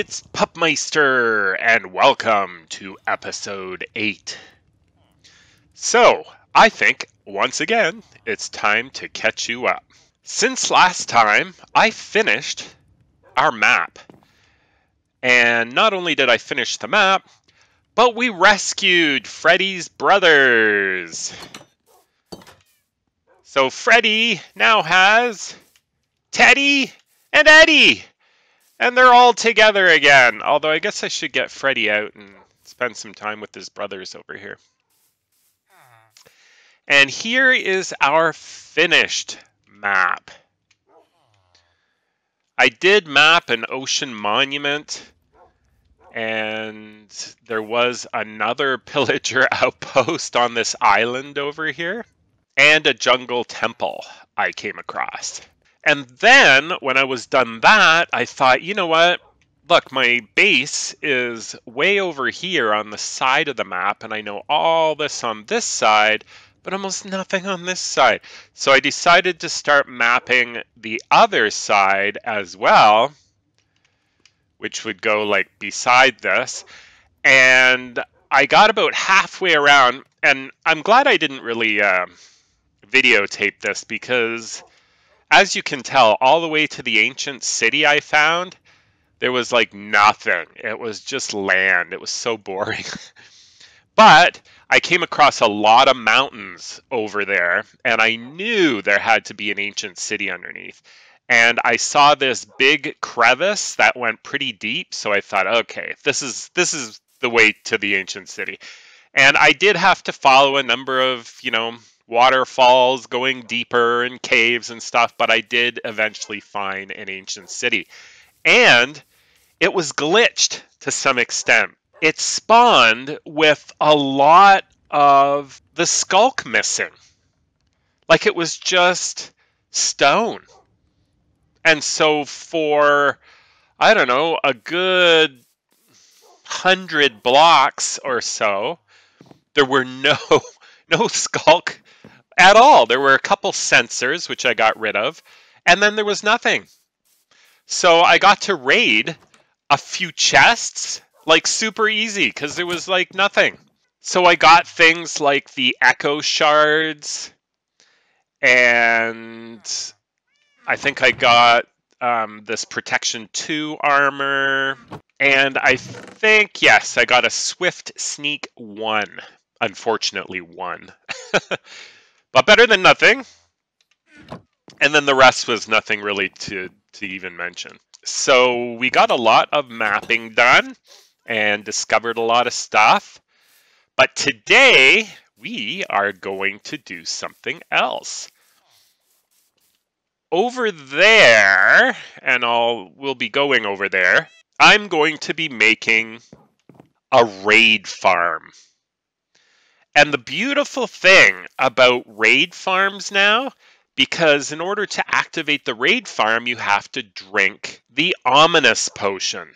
it's Pupmeister, and welcome to episode 8. So, I think, once again, it's time to catch you up. Since last time, I finished our map. And not only did I finish the map, but we rescued Freddy's brothers. So Freddy now has Teddy and Eddie. And they're all together again. Although I guess I should get Freddy out and spend some time with his brothers over here. And here is our finished map. I did map an ocean monument. And there was another pillager outpost on this island over here. And a jungle temple I came across. And then, when I was done that, I thought, you know what? Look, my base is way over here on the side of the map, and I know all this on this side, but almost nothing on this side. So I decided to start mapping the other side as well, which would go like beside this. And I got about halfway around, and I'm glad I didn't really videotape this because, as you can tell, all the way to the ancient city I found, there was like nothing. It was just land. It was so boring. But I came across a lot of mountains over there, and I knew there had to be an ancient city underneath. And I saw this big crevice that went pretty deep, so I thought, okay, this is the way to the ancient city. And I did have to follow a number of, waterfalls going deeper and caves and stuff, but I did eventually find an ancient city. And it was glitched to some extent. It spawned with a lot of the skulk missing. Like it was just stone. And so for, I don't know, a good 100 blocks or so, there were no skulk at all. There were a couple sensors, which I got rid of, and then there was nothing. So I got to raid a few chests, like super easy, because there was like nothing. So I got things like the echo shards, and I think I got this protection 2 armor, and I think, yes, I got a swift sneak 1. Unfortunately, 1. But better than nothing. And then the rest was nothing really to even mention. So we got a lot of mapping done and discovered a lot of stuff. But today we are going to do something else. Over there, and we'll be going over there, I'm going to be making a raid farm. And the beautiful thing about raid farms now, because in order to activate the raid farm, you have to drink the ominous potion.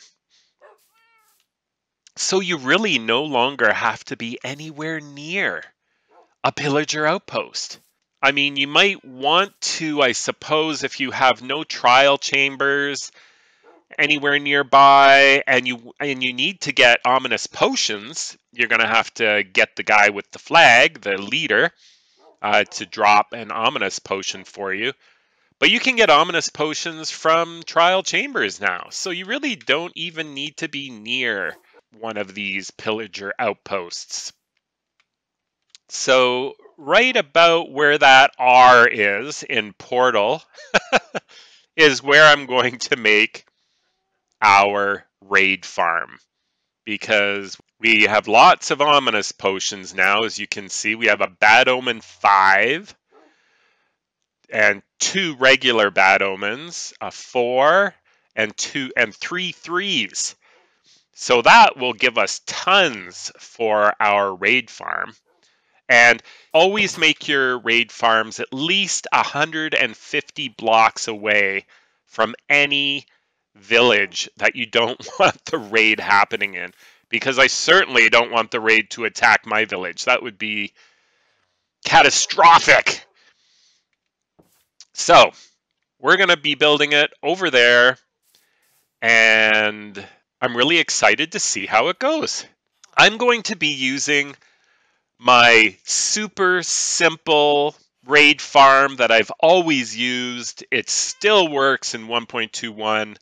So you really no longer have to be anywhere near a pillager outpost. I mean, you might want to, I suppose, if you have no trial chambers anywhere nearby and you need to get ominous potions, you're going to have to get the guy with the flag, the leader, to drop an ominous potion for you. But you can get ominous potions from trial chambers now, so you really don't even need to be near one of these pillager outposts. So right about where that R is in Portal is where I'm going to make our raid farm, because we have lots of ominous potions now. As you can see, we have a Bad Omen 5 and 2 regular Bad Omens, a 4 and 2 and 3 3s. So that will give us tons for our raid farm. And always make your raid farms at least 150 blocks away from any village that you don't want the raid happening in, because I certainly don't want the raid to attack my village. That would be catastrophic. So we're going to be building it over there, and I'm really excited to see how it goes. I'm going to be using my super simple raid farm that I've always used. It still works in 1.21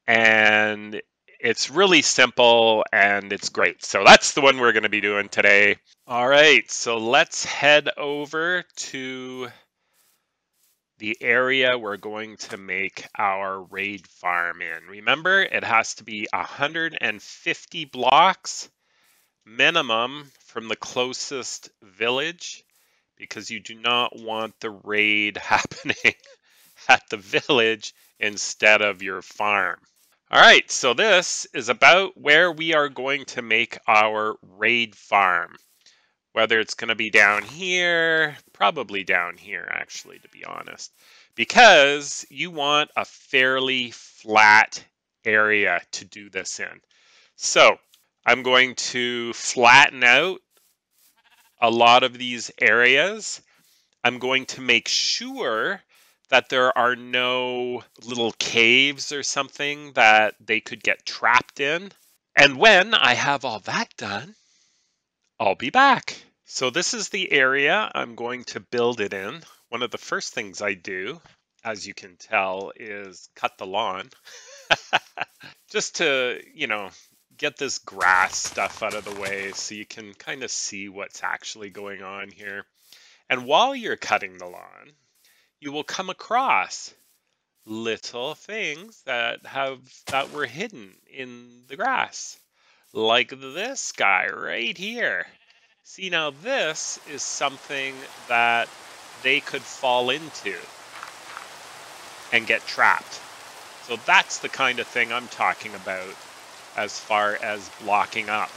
and it's really simple and it's great. So that's the one we're going to be doing today. All right, so let's head over to the area we're going to make our raid farm in. Remember, it has to be 150 blocks minimum from the closest village because you do not want the raid happening at the village instead of your farm. All right, so this is about where we are going to make our raid farm. Whether it's going to be down here, probably down here actually, to be honest, because you want a fairly flat area to do this in. So I'm going to flatten out a lot of these areas. I'm going to make sure that there are no little caves or something that they could get trapped in. And when I have all that done, I'll be back. So this is the area I'm going to build it in. One of the first things I do, as you can tell, is cut the lawn. Just to, get this grass stuff out of the way so you can kind of see what's actually going on here. And while you're cutting the lawn, you will come across little things that were hidden in the grass, like this guy right here. See, now this is something that they could fall into and get trapped. So that's the kind of thing I'm talking about as far as blocking up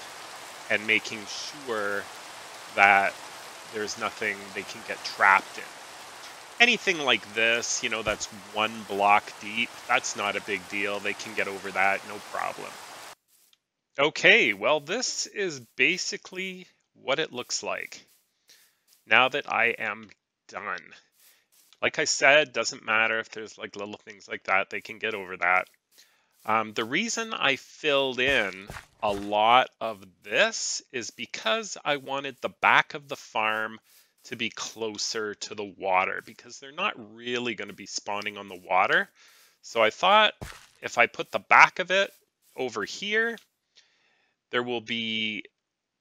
and making sure that there's nothing they can get trapped in. Anything like this, that's 1 block deep, that's not a big deal. They can get over that, no problem. Okay, well, this is basically what it looks like now that I am done. Like I said, doesn't matter if there's like little things like that, they can get over that. The reason I filled in a lot of this is because I wanted the back of the farm to be closer to the water because they're not really going to be spawning on the water. So I thought if I put the back of it over here, there will be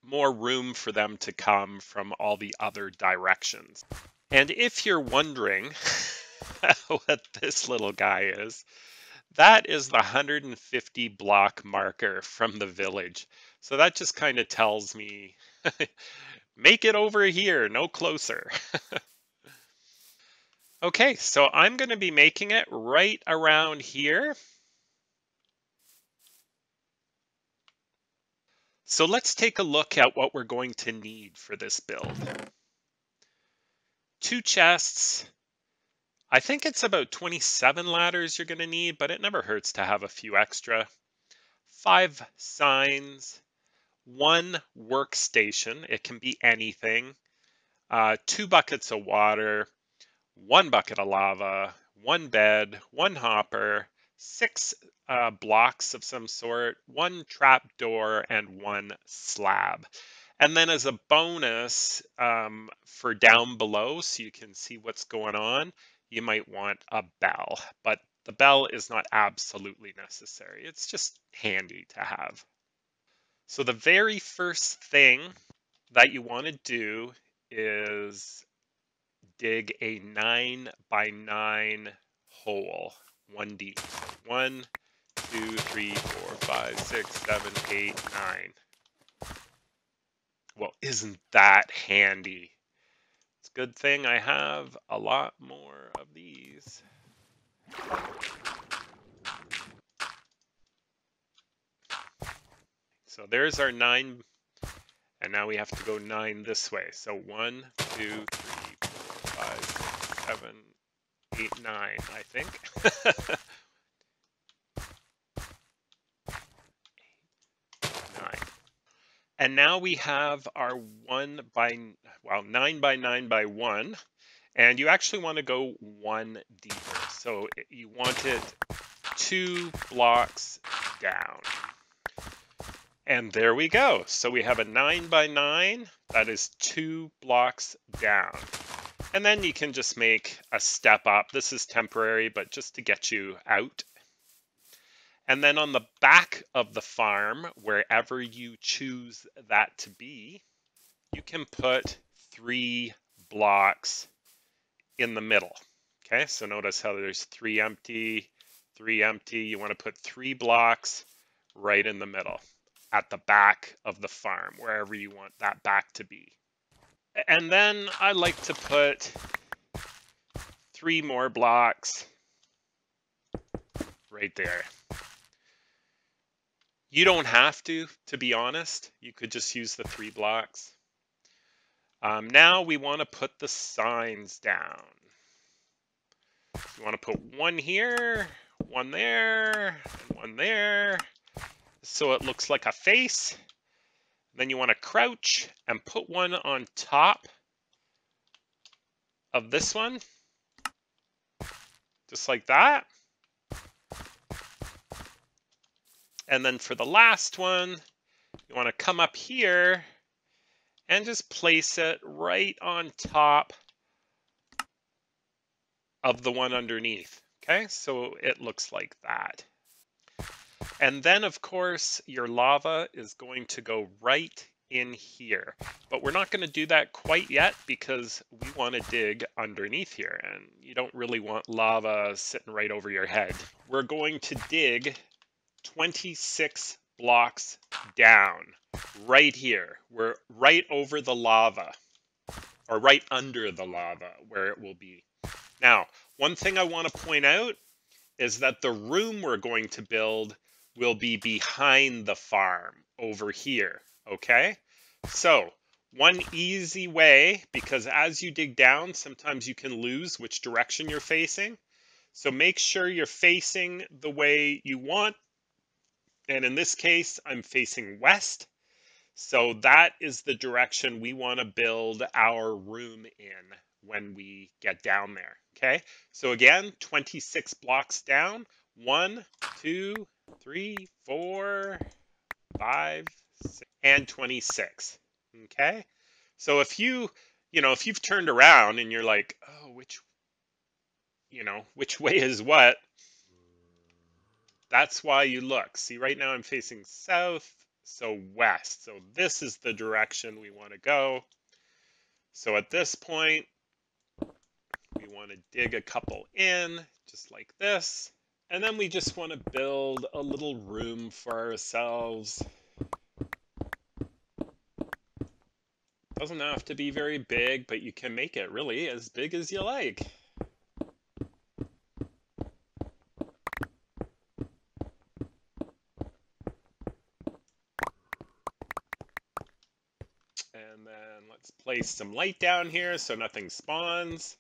more room for them to come from all the other directions. And if you're wondering what this little guy is, that is the 150 block marker from the village. So that just kind of tells me, make it over here, no closer. Okay, so I'm going to be making it right around here. So let's take a look at what we're going to need for this build. 2 chests. I think it's about 27 ladders you're going to need, but it never hurts to have a few extra. 5 signs, 1 workstation. It can be anything. 2 buckets of water, 1 bucket of lava, 1 bed, 1 hopper, 6 blocks of some sort, 1 trap door, and 1 slab. And then as a bonus for down below, so you can see what's going on, you might want a bell. But the bell is not absolutely necessary. It's just handy to have. So the very first thing that you want to do is dig a 9 by 9 hole, 1 deep. 1, 2, 3, 4, 5, 6, 7, 8, 9. Well, isn't that handy? It's a good thing I have a lot more of these. So there's our 9, and now we have to go 9 this way. So 1, 2, 3, 4, 5, 6, 7, 8, 9, I think. 9. And now we have our 9 by 9 by 1. And you actually want to go 1 deeper. So you want it 2 blocks down. And there we go. So we have a 9 by 9 that is 2 blocks down. And then you can just make a step up. This is temporary, but just to get you out. And then on the back of the farm, wherever you choose that to be, you can put 3 blocks in the middle. Okay, so notice how there's 3 empty, 3 empty. You want to put 3 blocks right in the middle at the back of the farm, wherever you want that back to be. And then I like to put 3 more blocks right there. You don't have to be honest. You could just use the 3 blocks. Now we want to put the signs down. You want to put 1 here, 1 there, and 1 there, so it looks like a face. Then you want to crouch and put 1 on top of this one, just like that. And then for the last one, you want to come up here and just place it right on top of the one underneath. Okay, so it looks like that. And then, of course, your lava is going to go right in here. But we're not going to do that quite yet because we want to dig underneath here. And you don't really want lava sitting right over your head. We're going to dig 26 blocks down right here. We're right over the lava, or right under the lava where it will be. Now, one thing I want to point out is that the room we're going to build will be behind the farm over here, okay? So, one easy way, because as you dig down, sometimes you can lose which direction you're facing. So make sure you're facing the way you want. And in this case, I'm facing west. So that is the direction we want to build our room in when we get down there. Okay, so again, 26 blocks down. 1, 2, 3, 4, 5, 6, and 26. Okay, so if if you've turned around and you're like, oh, which way is what? That's why you look. See, right now I'm facing south, so west. So this is the direction we want to go. So at this point, we want to dig a couple in, just like this. And then we just want to build a little room for ourselves. Doesn't have to be very big, but you can make it really as big as you like. And then let's place some light down here so nothing spawns.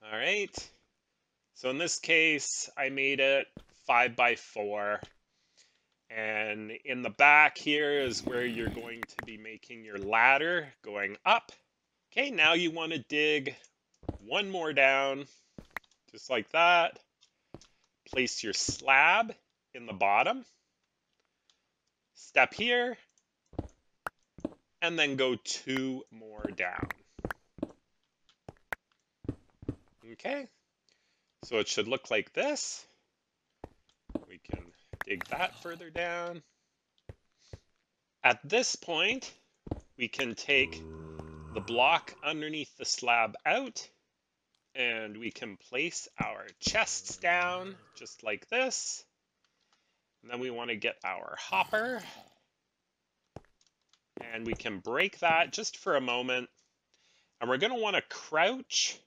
All right. So in this case, I made it 5 by 4. And in the back here is where you're going to be making your ladder going up. Okay, now you want to dig 1 more down, just like that. Place your slab in the bottom. Step here, and then go 2 more down. Okay, so it should look like this. We can dig that further down. At this point, we can take the block underneath the slab out, and we can place our chests down just like this. And then we want to get our hopper, and we can break that just for a moment. And we're going to want to crouch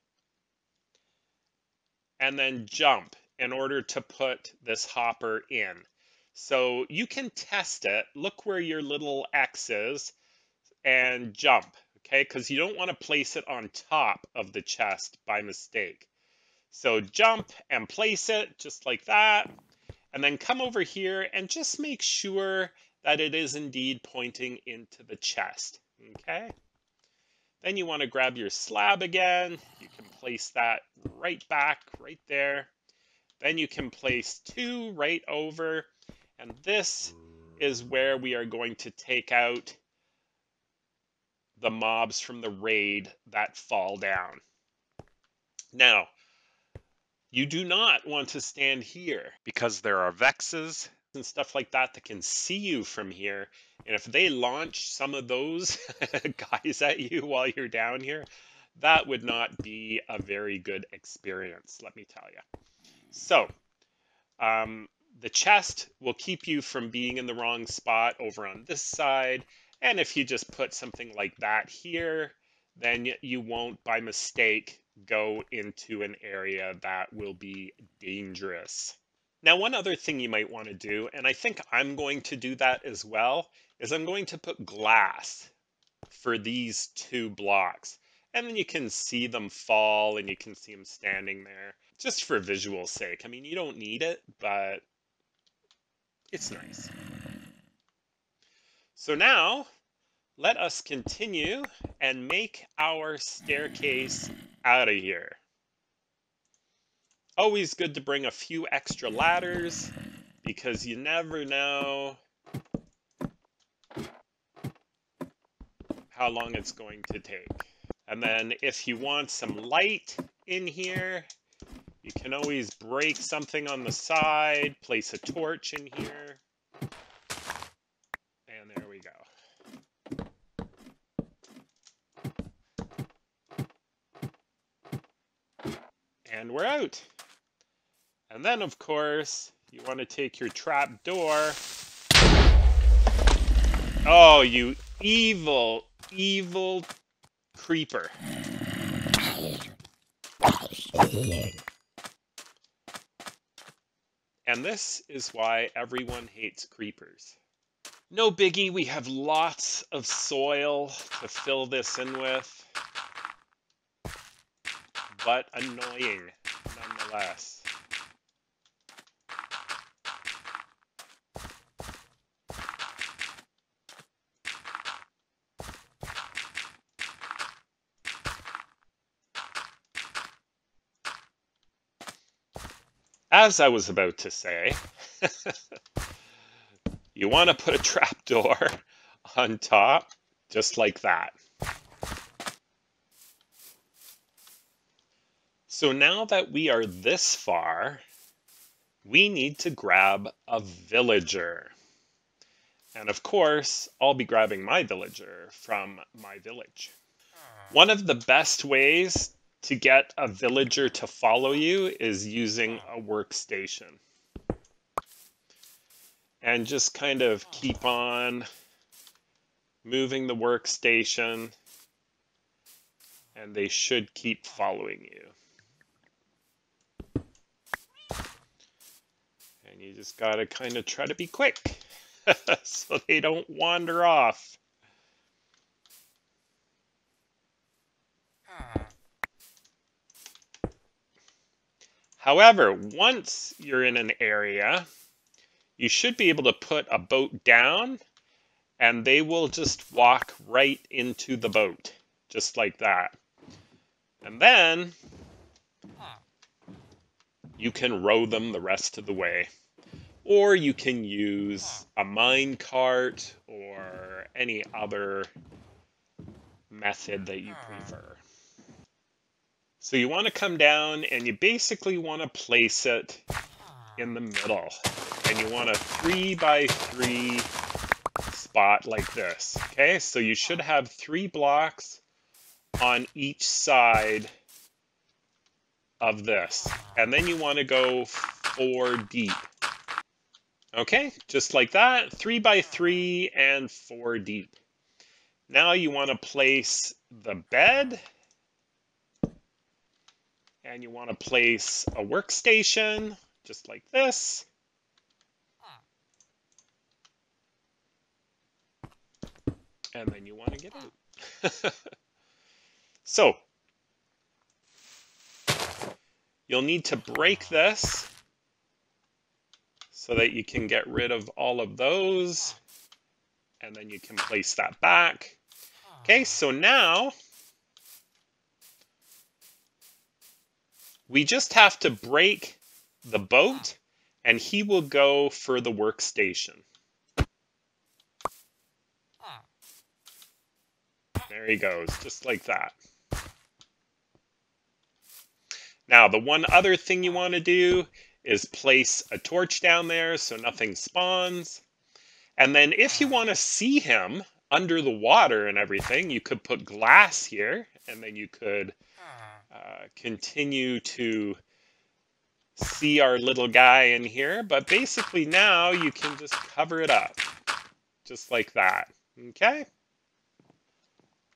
and then jump in order to put this hopper in. So you can test it. Look where your little X is and jump, okay? Because you don't want to place it on top of the chest by mistake. So jump and place it just like that. And then come over here and just make sure that it is indeed pointing into the chest, okay? Then you want to grab your slab again. You can place that right back, right there. Then you can place 2 right over. And this is where we are going to take out the mobs from the raid that fall down. Now, you do not want to stand here because there are Vexes and stuff like that that can see you from here. And if they launch some of those guys at you while you're down here, that would not be a very good experience, let me tell you. So, the chest will keep you from being in the wrong spot over on this side. And if you just put something like that here, then you won't by mistake go into an area that will be dangerous. Now, one other thing you might want to do, and I think I'm going to do that as well, is I'm going to put glass for these 2 blocks. And then you can see them fall and you can see them standing there just for visual sake. I mean, you don't need it, but it's nice. So now let us continue and make our staircase out of here. Always good to bring a few extra ladders because you never know how long it's going to take. And then if you want some light in here, you can always break something on the side, place a torch in here, and there we go. And we're out. And then, of course, you want to take your trap door. Oh, you evil, evil creeper. And this is why everyone hates creepers. No biggie, we have lots of soil to fill this in with, but annoying nonetheless. As I was about to say, you want to put a trapdoor on top, just like that. So now that we are this far, we need to grab a villager. And of course, I'll be grabbing my villager from my village. One of the best ways to get a villager to follow you is using a workstation. And just kind of keep on moving the workstation, and they should keep following you. And you just gotta kind of try to be quick so they don't wander off. However, once you're in an area, you should be able to put a boat down and they will just walk right into the boat, just like that. And then you can row them the rest of the way. Or you can use a mine cart or any other method that you prefer. So you want to come down and you basically want to place it in the middle. And you want a 3x3 spot like this. Okay, so you should have 3 blocks on each side of this. And then you want to go 4 deep. Okay, just like that, 3x3 and 4 deep. Now you want to place the bed, and you want to place a workstation, just like this. And then you want to get out. So, you'll need to break this so that you can get rid of all of those, and then you can place that back. Okay, so now we just have to break the boat and he will go for the workstation. There he goes, just like that. Now, the one other thing you want to do is place a torch down there so nothing spawns. And then if you want to see him under the water and everything, you could put glass here, and then you could continue to see our little guy in here. But basically now you can just cover it up, just like that. Okay?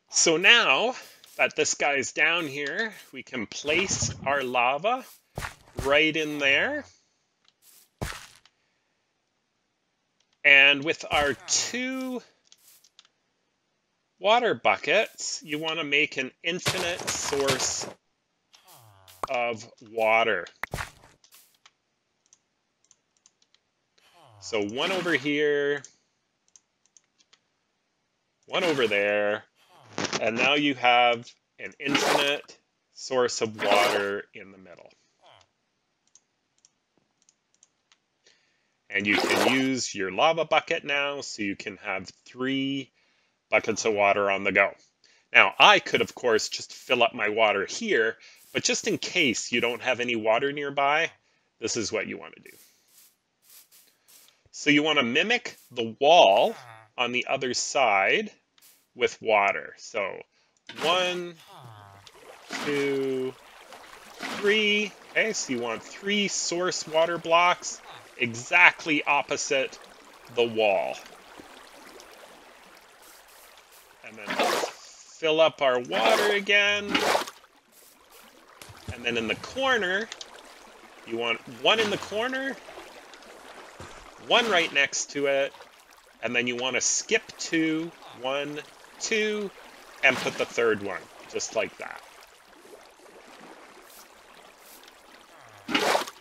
So now that this guy's down here, we can place our lava right in there. And with our 2 water buckets, you want to make an infinite source of water. So 1 over here, 1 over there, and now you have an infinite source of water in the middle. And you can use your lava bucket now, so you can have 3 buckets of water on the go. Now, I could, of course, just fill up my water here, but just in case you don't have any water nearby, this is what you want to do. So you want to mimic the wall on the other side with water. So 1, 2, 3. Okay, so you want 3 source water blocks exactly opposite the wall. And then fill up our water again. And then in the corner, you want 1 in the corner, 1 right next to it, and then you want to skip 2, 1, 2, and put the 3rd one, just like that.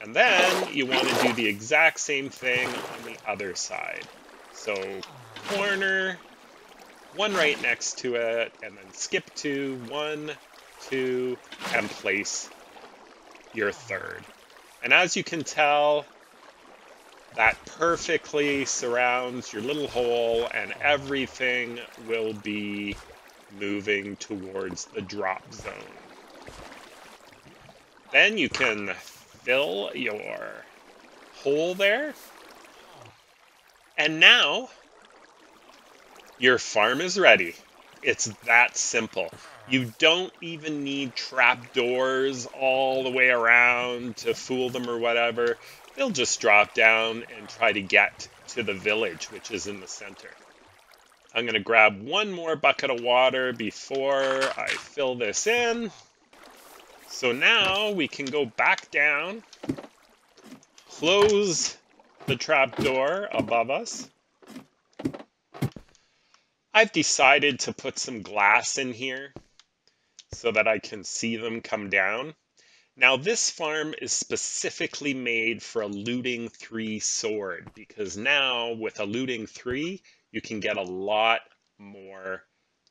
And then you want to do the exact same thing on the other side. So corner, 1 right next to it, and then skip 2, 1, 2, and place your 3rd. And as you can tell, that perfectly surrounds your little hole, and everything will be moving towards the drop zone. Then you can fill your hole there. And now your farm is ready. It's that simple. You don't even need trapdoors all the way around to fool them or whatever. They'll just drop down and try to get to the village, which is in the center. I'm going to grab 1 more bucket of water before I fill this in. So now we can go back down, close the trapdoor above us. I've decided to put some glass in here so that I can see them come down. Now this farm is specifically made for a looting 3 sword, because now with a looting 3 you can get a lot more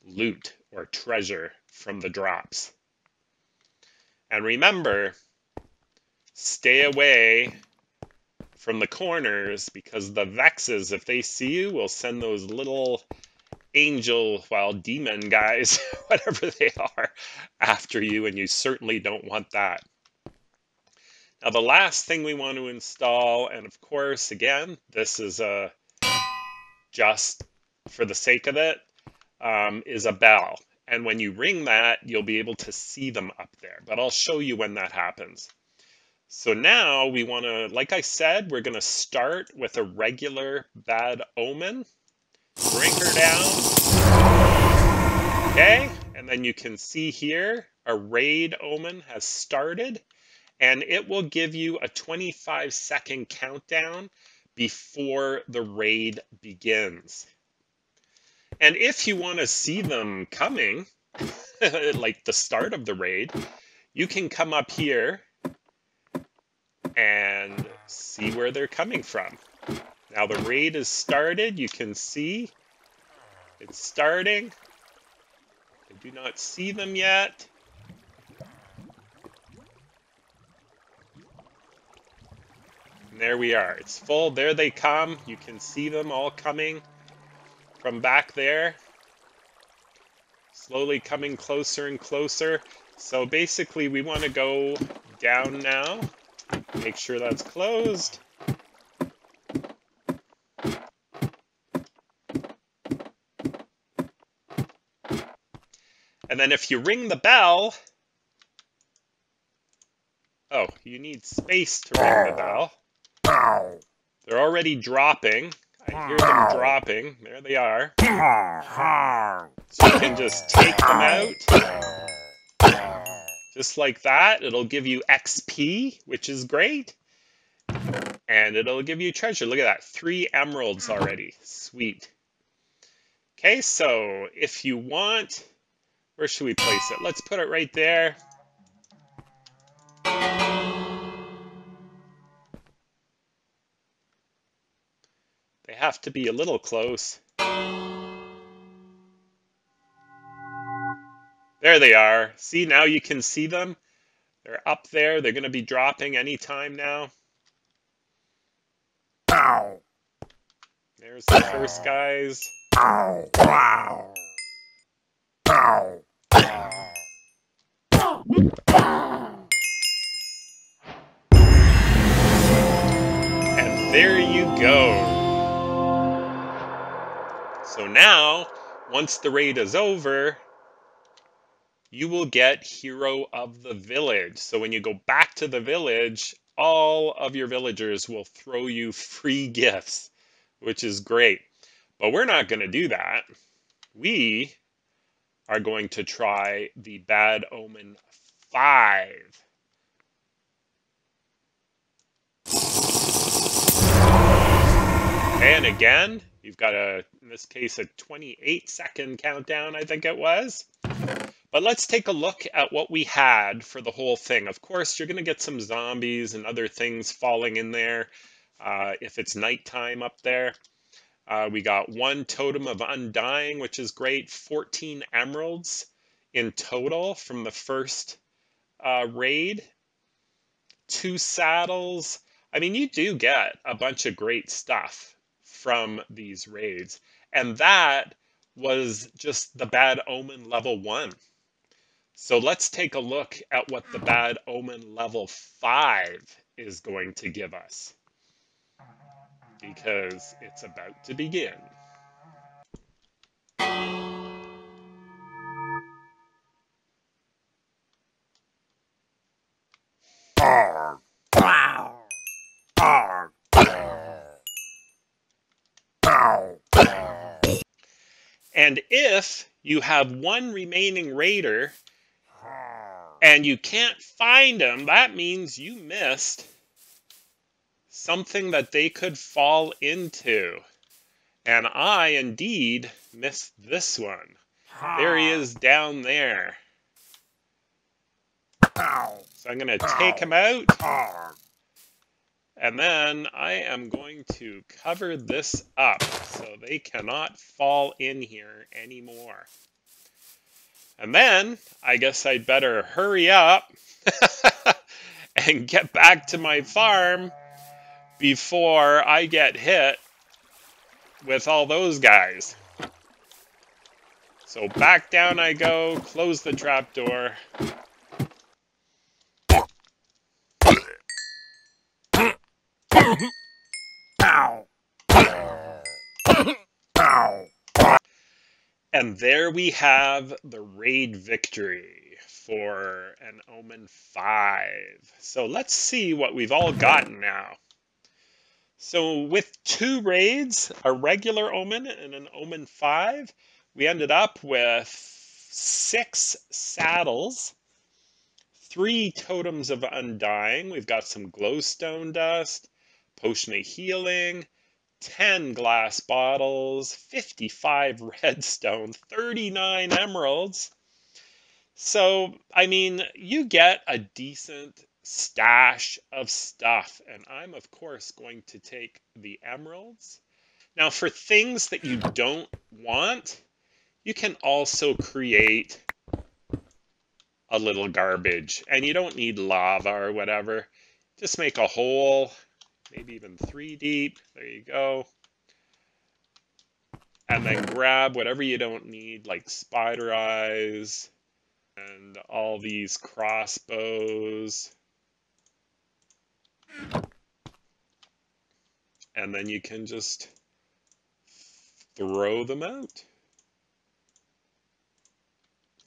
loot or treasure from the drops. And remember, stay away from the corners, because the Vexes, if they see you, will send those little angel, well, demon guys, whatever they are, after you, and you certainly don't want that. Now the last thing we want to install, and of course, again, this is just for the sake of it, is a bell. And when you ring that, you'll be able to see them up there. But I'll show you when that happens. So now we want to, like I said, we're going to start with a regular bad omen. Bring her down. Okay, and then you can see here, a raid omen has started. And it will give you a 25-second countdown before the raid begins. And if you want to see them coming, like the start of the raid, you can come up here and see where they're coming from. Now the raid is started. You can see it's starting. I do not see them yet. And there we are. It's full. There they come. You can see them all coming from back there. slowly coming closer and closer. So basically we want to go down now. Make sure that's closed. And then if you ring the bell, oh, you need space to ring the bell. They're already dropping. I hear them dropping. There they are. So you can just take them out. Just like that. It'll give you XP, which is great. And it'll give you treasure. Look at that. 3 emeralds already. Sweet. Okay, so if you want, where should we place it? Let's put it right there. They have to be a little close. There they are. See, now you can see them. They're up there. They're going to be dropping anytime now. There's the first guys. And there you go. So now, once the raid is over, you will get Hero of the Village. So when you go back to the village, all of your villagers will throw you free gifts, which is great. But we're not going to do that. We are going to try the Bad Omen 5. And again, you've got in this case, a 28-second countdown, I think it was. But let's take a look at what we had for the whole thing. Of course, you're going to get some zombies and other things falling in there if it's nighttime up there. We got 1 Totem of Undying, which is great. 14 emeralds in total from the first raid. 2 saddles. I mean, you do get a bunch of great stuff from these raids. And that was just the Bad Omen level 1. So let's take a look at what the Bad Omen level 5 is going to give us, because it's about to begin. And if you have 1 remaining raider and you can't find them, that means you missed something that they could fall into. And I indeed missed this one. There he is down there. So I'm going to take him out. And then I am going to cover this up so they cannot fall in here anymore. And then I guess I'd better hurry up and get back to my farm before I get hit with all those guys. So back down I go, close the trapdoor. And there we have the raid victory for an Omen 5. So let's see what we've all gotten now. So with 2 raids, a regular Omen and an Omen 5, we ended up with 6 saddles, 3 Totems of Undying. We've got some glowstone dust, potion of healing, 10 glass bottles, 55 redstone, 39 emeralds. So, I mean, you get a decent stash of stuff, and I'm of course going to take the emeralds. Now, for things that you don't want, you can also create a little garbage, and you don't need lava or whatever. Just make a hole, maybe even 3 deep. There you go. And then grab whatever you don't need, like spider eyes and all these crossbows. And then you can just throw them out.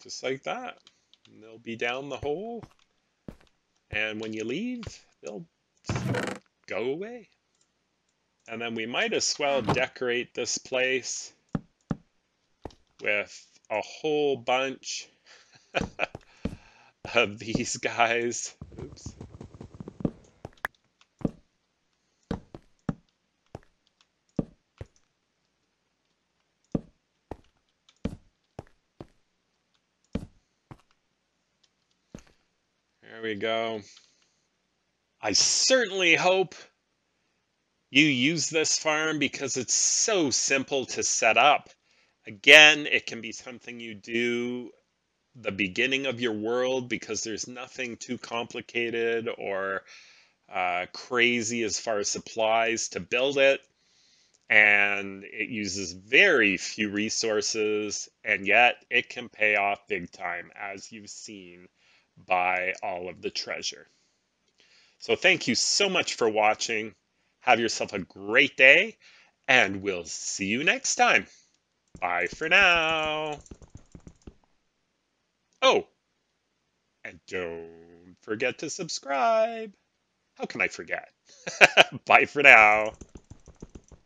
Just like that. And they'll be down the hole. And when you leave, they'll go away. And then we might as well decorate this place with a whole bunch of these guys. Oops. There we go. I certainly hope you use this farm because it's so simple to set up. Again, it can be something you do the beginning of your world because there's nothing too complicated or crazy as far as supplies to build it. And it uses very few resources, and yet it can pay off big time, as you've seen by all of the treasure. So thank you so much for watching. Have yourself a great day, and we'll see you next time. Bye for now. Oh, and don't forget to subscribe. How can I forget? Bye for now.